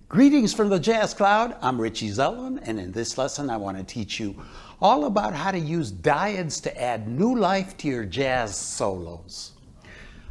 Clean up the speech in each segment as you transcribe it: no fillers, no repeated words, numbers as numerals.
Greetings from the Jazz Cloud. I'm Richie Zellman, and in this lesson I want to teach you all about how to use Diads to add new life to your jazz solos.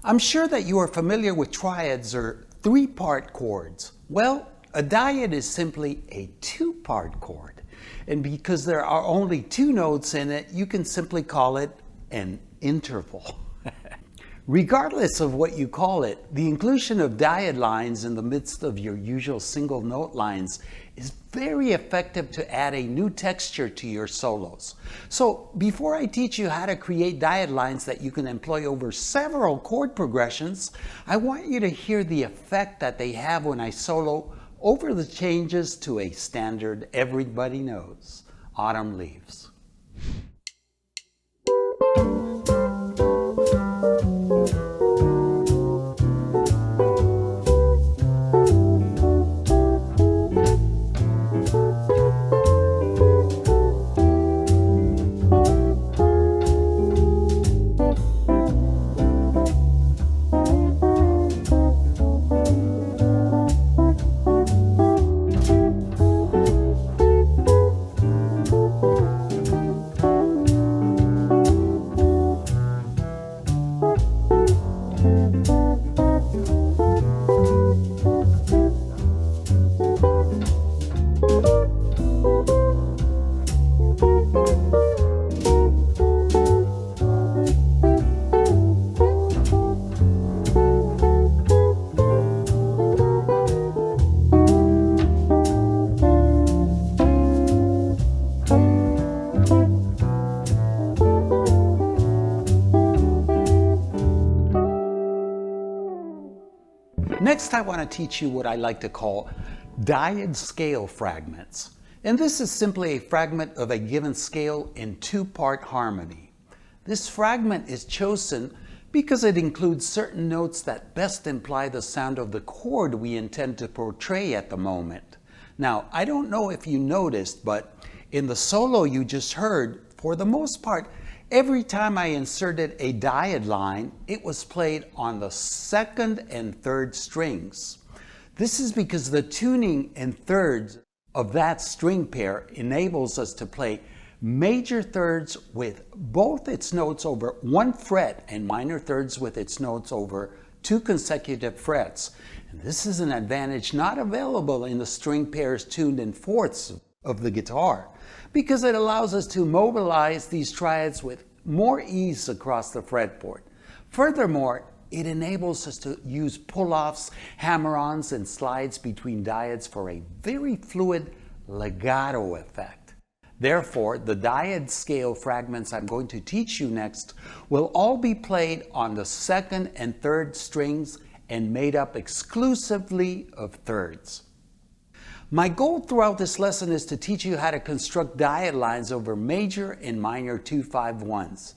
I'm sure that you are familiar with triads or three-part chords. Well, a Diad is simply a two-part chord, and because there are only two notes in it, you can simply call it an interval. Regardless of what you call it, the inclusion of Diad lines in the midst of your usual single note lines is very effective to add a new texture to your solos. So before I teach you how to create Diad lines that you can employ over several chord progressions, I want you to hear the effect that they have when I solo over the changes to a standard everybody knows, Autumn Leaves. Next, I want to teach you what I like to call Diad scale fragments. And this is simply a fragment of a given scale in two-part harmony. This fragment is chosen because it includes certain notes that best imply the sound of the chord we intend to portray at the moment. Now, I don't know if you noticed, but in the solo you just heard, for the most part, every time I inserted a Diad line, it was played on the second and third strings. This is because the tuning in thirds of that string pair enables us to play major thirds with both its notes over one fret and minor thirds with its notes over two consecutive frets. And this is an advantage not available in the string pairs tuned in fourths of the guitar, because it allows us to mobilize these triads with more ease across the fretboard. Furthermore, it enables us to use pull-offs, hammer-ons, and slides between Diads for a very fluid legato effect. Therefore, the Diad scale fragments I'm going to teach you next will all be played on the second and third strings and made up exclusively of thirds. My goal throughout this lesson is to teach you how to construct Diad lines over major and minor 2-5-1s.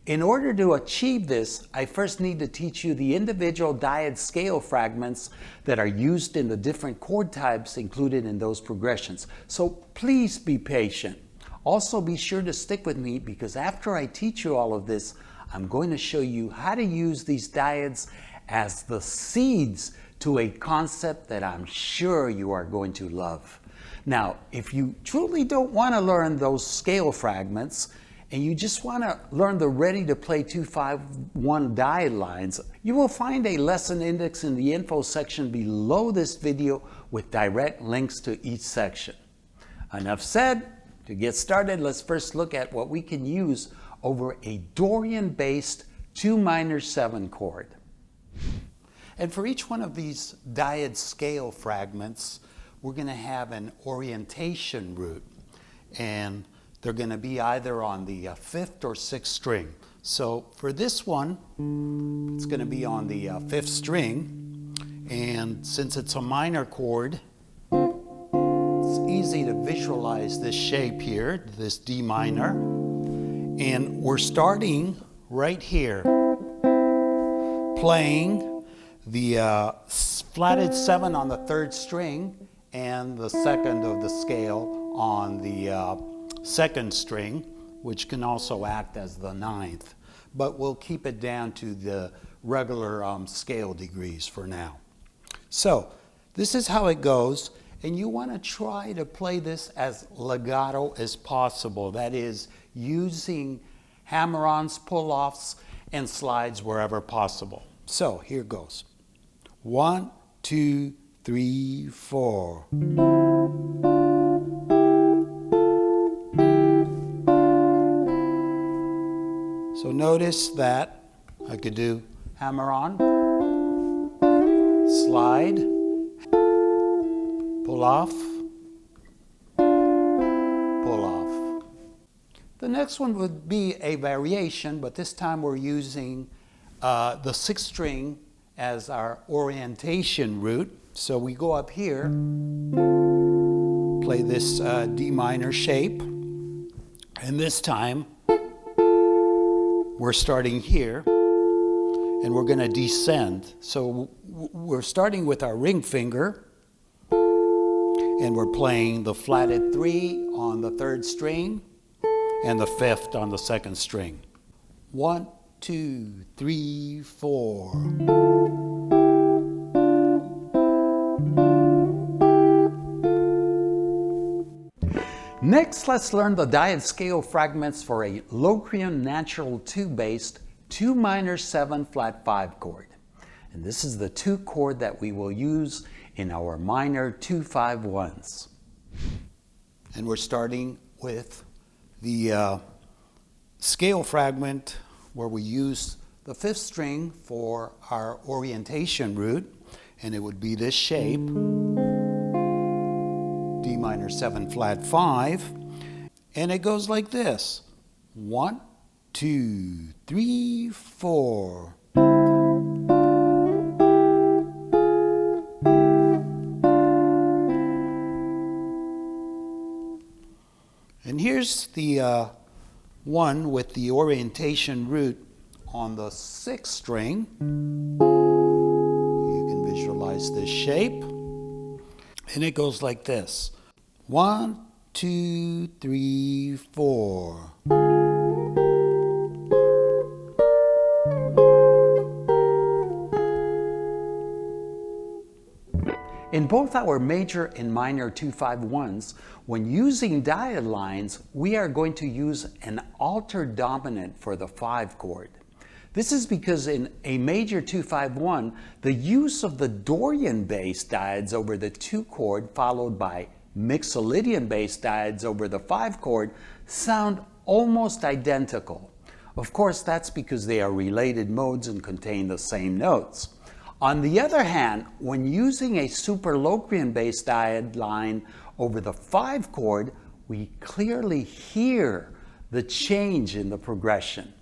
In order to achieve this, I first need to teach you the individual Diad scale fragments that are used in the different chord types included in those progressions. So please be patient. Also be sure to stick with me, because after I teach you all of this, I'm going to show you how to use these Diads as the seeds to a concept that I'm sure you are going to love. Now, if you truly don't want to learn those scale fragments and you just want to learn the ready-to-play 2-5-1 Diad lines, you will find a lesson index in the info section below this video with direct links to each section. Enough said. To get started, let's first look at what we can use over a Dorian-based 2 minor 7 chord. And for each one of these Diad scale fragments, we're going to have an orientation root. And they're going to be either on the 5th or 6th string. So for this one, it's going to be on the 5th string. And since it's a minor chord, it's easy to visualize this shape here, this D minor. And we're starting right here, playing the flatted 7 on the 3rd string and the 2nd of the scale on the 2nd string, which can also act as the 9th. But we'll keep it down to the regular scale degrees for now. So this is how it goes. And you want to try to play this as legato as possible. That is, using hammer-ons, pull-offs, and slides wherever possible. So here goes. 1, 2, 3, 4. So notice that I could do hammer-on, slide, pull-off, pull-off. The next one would be a variation, but this time we're using the 6th string as our orientation root. So we go up here, play this D minor shape, and this time we're starting here and we're going to descend. So we're starting with our ring finger and we're playing the flatted 3 on the 3rd string and the 5th on the 2nd string. 1, 2, 3, 4. Next, let's learn the Diads scale fragments for a Locrian natural 2-based 2 minor 7 flat 5 chord. And this is the 2 chord that we will use in our minor 2-5-1s. And we're starting with the scale fragment where we use the 5th string for our orientation root, and it would be this shape. D minor 7 flat 5, and it goes like this. 1, 2, 3, 4. And here's the one with the orientation root on the 6th string. You can visualize this shape. And it goes like this. 1, 2, 3, 4. In both our major and minor 2-5-1s, when using diad lines, we are going to use an altered dominant for the 5 chord. This is because in a major 2-5-1, the use of the Dorian-based diads over the 2 chord followed by Lydian-based diads over the 5 chord sound almost identical. Of course, that's because they are related modes and contain the same notes. On the other hand, when using a super Locrian-based diad line over the 5 chord, we clearly hear the change in the progression.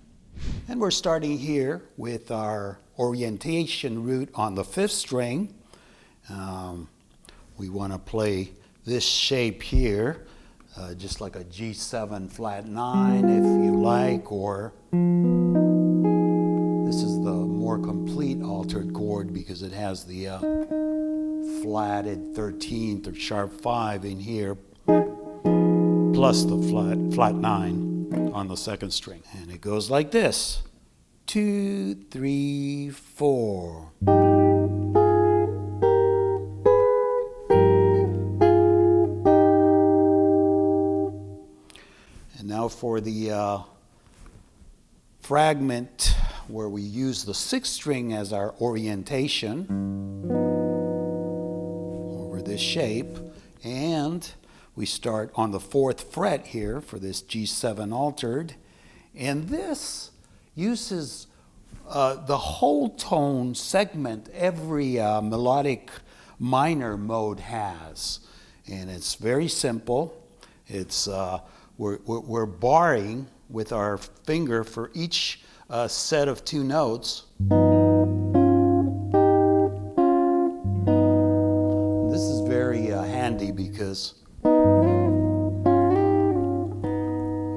And we're starting here with our orientation root on the 5th string. We want to play this shape here, just like a G7 flat 9 if you like, or this is the more complete altered chord because it has the flatted 13th or sharp 5 in here, plus the flat 9 on the 2nd string. And it goes like this. 2, 3, 4. And now for the fragment where we use the 6th string as our orientation over this shape, and we start on the 4th fret here for this G7 altered, and this uses the whole tone segment every melodic minor mode has, and it's very simple. It's we're barring with our finger for each set of 2 notes. This is very handy because you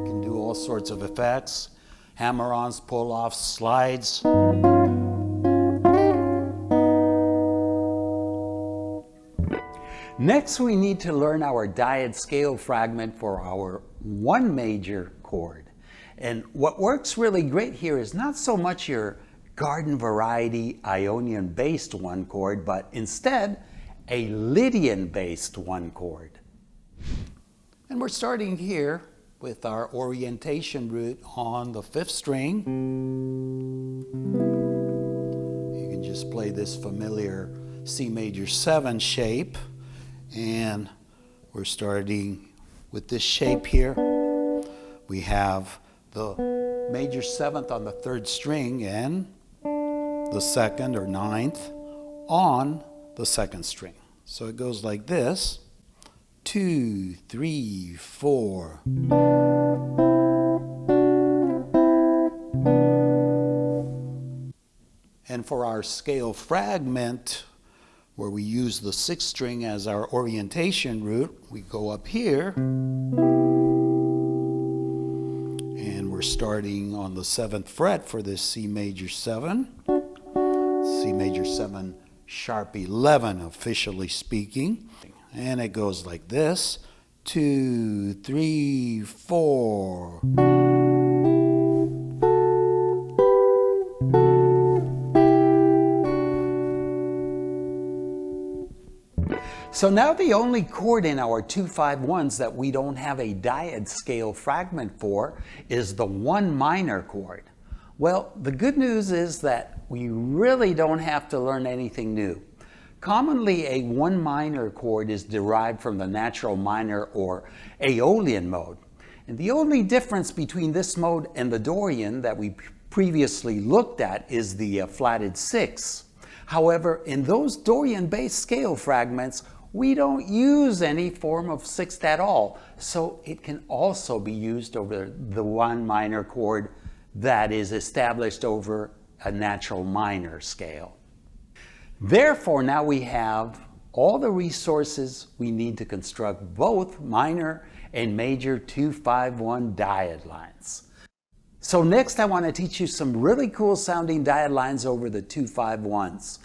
can do all sorts of effects, hammer-ons, pull-offs, slides. Next, we need to learn our Diad scale fragment for our 1 major chord. And what works really great here is not so much your garden variety Ionian based 1 chord, but instead a Lydian-based one chord. And we're starting here with our orientation root on the 5th string. You can just play this familiar C major 7 shape, and we're starting with this shape here. We have the major 7th on the 3rd string and the 2nd or 9th on the 2nd string. So it goes like this: 2, 3, 4. And for our scale fragment, where we use the 6th string as our orientation root, we go up here, and we're starting on the 7th fret for this C major 7, C major 7 sharp 11, officially speaking. And it goes like this: 2, 3, 4. So now the only chord in our 2-5-1s that we don't have a Diads scale fragment for is the 1 minor chord. Well, the good news is that we really don't have to learn anything new. Commonly, a 1 minor chord is derived from the natural minor or Aeolian mode. And the only difference between this mode and the Dorian that we previously looked at is the flatted 6. However, in those Dorian-based scale fragments, we don't use any form of 6th at all. So it can also be used over the 1 minor chord that is established over a natural minor scale. Therefore, now we have all the resources we need to construct both minor and major 2-5-1 diad lines. So next I want to teach you some really cool sounding diad lines over the 2-5-1s.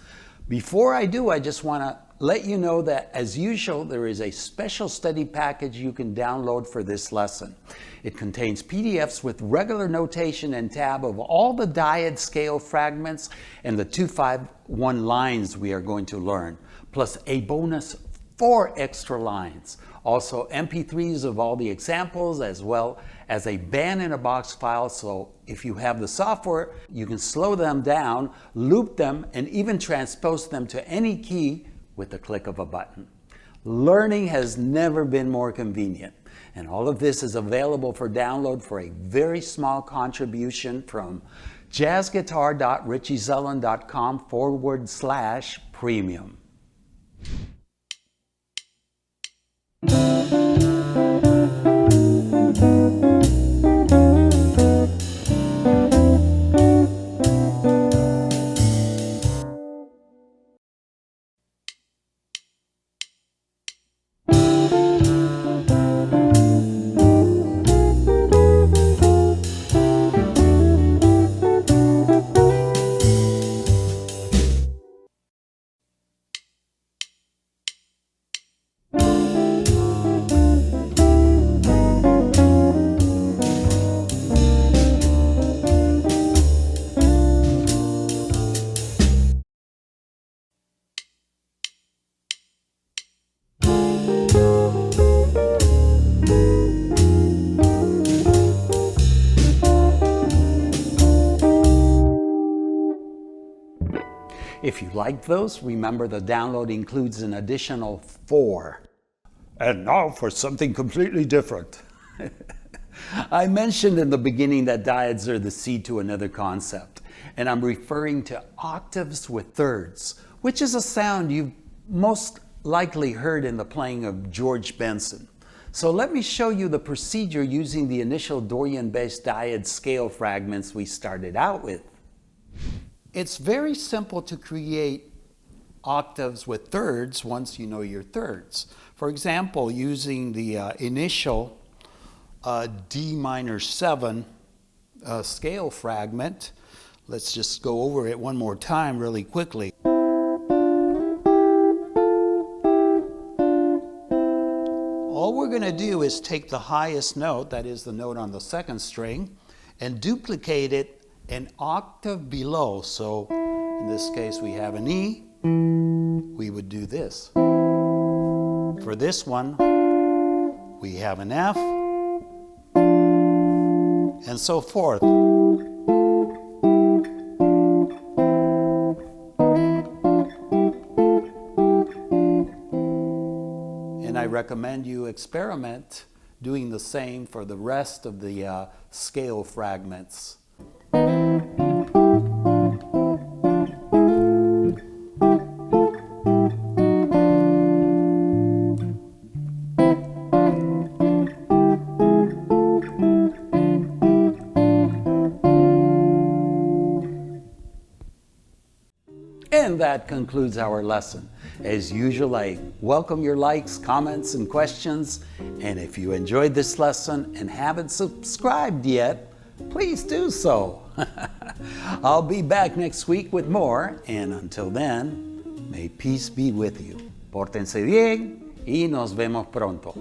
Before I do, I just want to let you know that, as usual, there is a special study package you can download for this lesson. It contains PDFs with regular notation and tab of all the Diad scale fragments and the 2-5-1 lines we are going to learn, plus a bonus 4 extra lines. Also MP3s of all the examples, as well as a band-in-a-box file, so if you have the software, you can slow them down, loop them, and even transpose them to any key with the click of a button. Learning has never been more convenient, and all of this is available for download for a very small contribution from jazzguitar.richiezelland.com/premium. If you liked those, remember the download includes an additional 4. And now for something completely different. I mentioned in the beginning that diads are the seed to another concept, and I'm referring to octaves with thirds, which is a sound you've most likely heard in the playing of George Benson. So let me show you the procedure using the initial Dorian-based diad scale fragments we started out with. It's very simple to create octaves with thirds once you know your thirds. For example, using the initial D minor 7 scale fragment, let's just go over it one more time really quickly. All we're going to do is take the highest note, that is the note on the 2nd string, and duplicate it an octave below. So in this case we have an E, we would do this. For this one, we have an F, and so forth. And I recommend you experiment doing the same for the rest of the scale fragments. And that concludes our lesson. As usual, I welcome your likes, comments, and questions. And if you enjoyed this lesson and haven't subscribed yet, please do so. I'll be back next week with more. And until then, may peace be with you. Pórtense bien y nos vemos pronto.